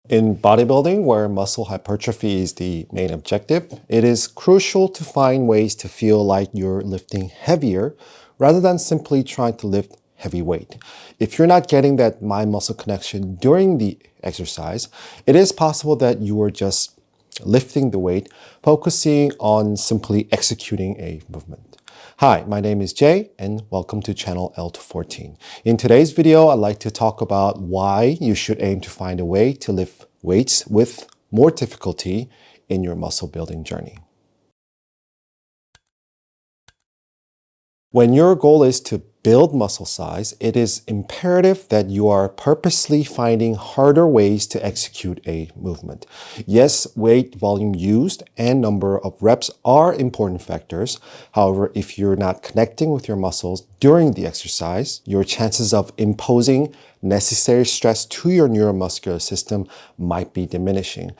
In bodybuilding, where muscle hypertrophy is the main objective, it is crucial to find ways to feel like you're lifting heavier rather than simply trying to lift heavy weight. If you're not getting that mind-muscle connection during the exercise, it is possible that you are just lifting the weight, focusing on simply executing a movement. Hi, my name is Jay and welcome to channel L214. In today's video, I'd like to talk about why you should aim to find a way to lift weights with more difficulty in your muscle building journey. When your goal is to build muscle size, it is imperative that you are purposely finding harder ways to execute a movement. Yes, weight, volume used, and number of reps are important factors. However, if you're not connecting with your muscles during the exercise, your chances of imposing necessary stress to your neuromuscular system might be diminishing.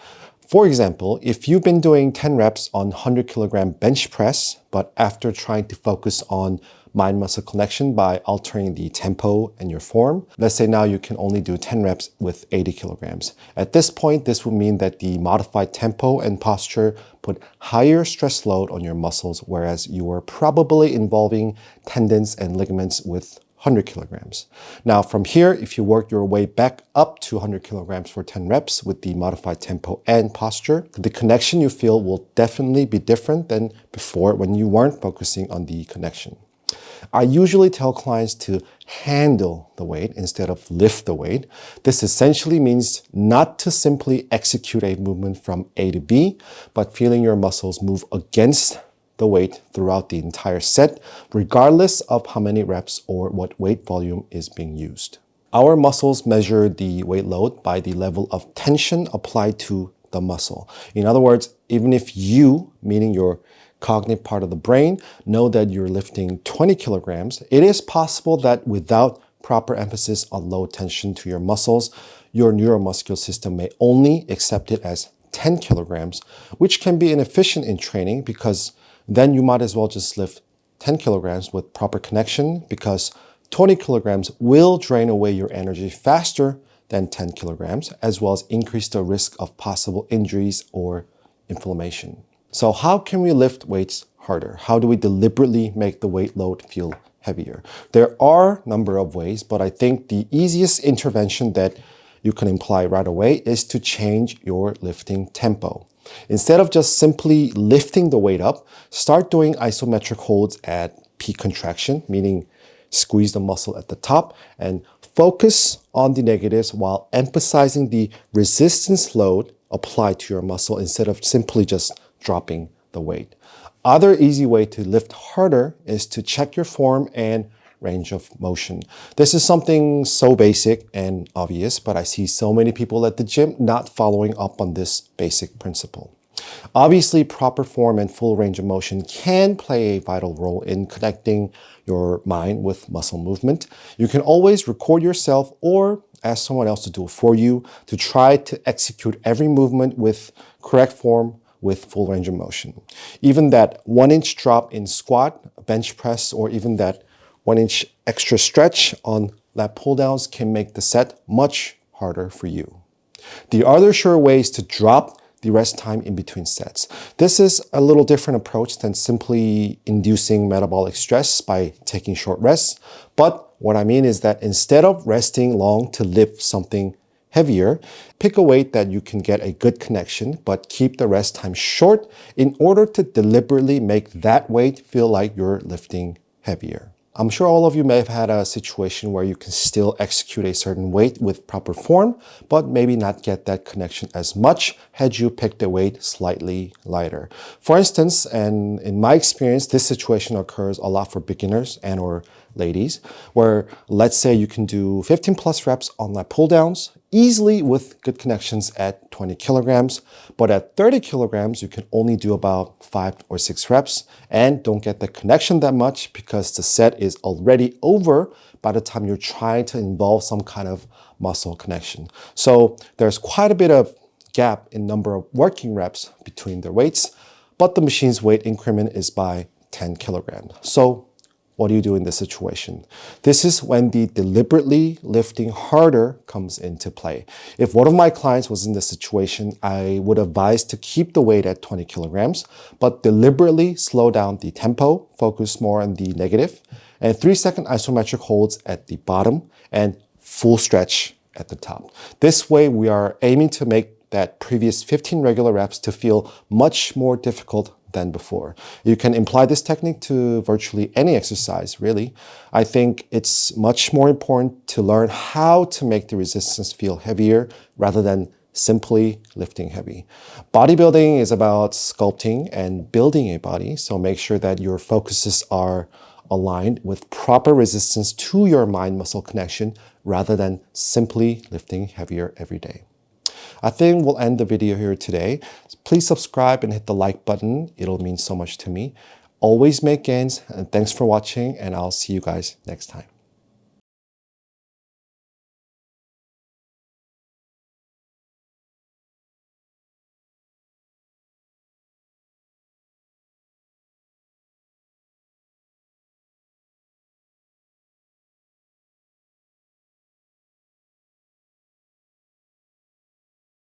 For example, if you've been doing 10 reps on 100 kilogram bench press, but after trying to focus on mind-muscle connection by altering the tempo and your form, let's say now you can only do 10 reps with 80 kilograms. At this point, this would mean that the modified tempo and posture put higher stress load on your muscles, whereas you are probably involving tendons and ligaments with 100 kilograms. Now from here, if you work your way back up to 100 kilograms for 10 reps with the modified tempo and posture, the connection you feel will definitely be different than before when you weren't focusing on the connection. I usually tell clients to handle the weight instead of lift the weight. This essentially means not to simply execute a movement from A to B, but feeling your muscles move against the weight throughout the entire set, regardless of how many reps or what weight volume is being used. Our muscles measure the weight load by the level of tension applied to the muscle. In other words, even if you, meaning your cognitive part of the brain, know that you're lifting 20 kilograms, it is possible that without proper emphasis on low tension to your muscles, your neuromuscular system may only accept it as 10 kilograms, which can be inefficient in training because then you might as well just lift 10 kilograms with proper connection because 20 kilograms will drain away your energy faster than 10 kilograms, as well as increase the risk of possible injuries or inflammation. So how can we lift weights harder? How do we deliberately make the weight load feel heavier? There are a number of ways, but I think the easiest intervention that you can imply right away is to change your lifting tempo. Instead of just simply lifting the weight up, start doing isometric holds at peak contraction, meaning squeeze the muscle at the top and focus on the negatives while emphasizing the resistance load applied to your muscle instead of simply just dropping the weight. Other easy way to lift harder is to check your form and range of motion. This is something so basic and obvious, but I see so many people at the gym not following up on this basic principle. Obviously, proper form and full range of motion can play a vital role in connecting your mind with muscle movement. You can always record yourself or ask someone else to do it for you to try to execute every movement with correct form with full range of motion. Even that 1-inch drop in squat, bench press, or even that 1-inch extra stretch on lat pull downs can make the set much harder for you. The other sure way is to drop the rest time in between sets. This is a little different approach than simply inducing metabolic stress by taking short rests. But what I mean is that instead of resting long to lift something heavier, pick a weight that you can get a good connection, but keep the rest time short in order to deliberately make that weight feel like you're lifting heavier. I'm sure all of you may have had a situation where you can still execute a certain weight with proper form, but maybe not get that connection as much had you picked a weight slightly lighter. For instance, and in my experience, this situation occurs a lot for beginners and or ladies, where let's say you can do 15 plus reps on lat pull downs easily with good connections at 20 kilograms, but at 30 kilograms, you can only do about 5 or 6 reps and don't get the connection that much because the set is already over by the time you're trying to involve some kind of muscle connection. So there's quite a bit of gap in number of working reps between their weights, but the machine's weight increment is by 10 kilograms. So what do you do in this situation? This is when the deliberately lifting harder comes into play. If one of my clients was in this situation, I would advise to keep the weight at 20 kilograms, but deliberately slow down the tempo, focus more on the negative, and 3-second isometric holds at the bottom and full stretch at the top. This way, we are aiming to make that previous 15 regular reps to feel much more difficult than before. You can apply this technique to virtually any exercise, really. I think it's much more important to learn how to make the resistance feel heavier rather than simply lifting heavy. Bodybuilding is about sculpting and building a body, so make sure that your focuses are aligned with proper resistance to your mind-muscle connection rather than simply lifting heavier every day. I think we'll end the video here today. Please subscribe and hit the like button. It'll mean so much to me. Always make gains, and thanks for watching, and I'll see you guys next time.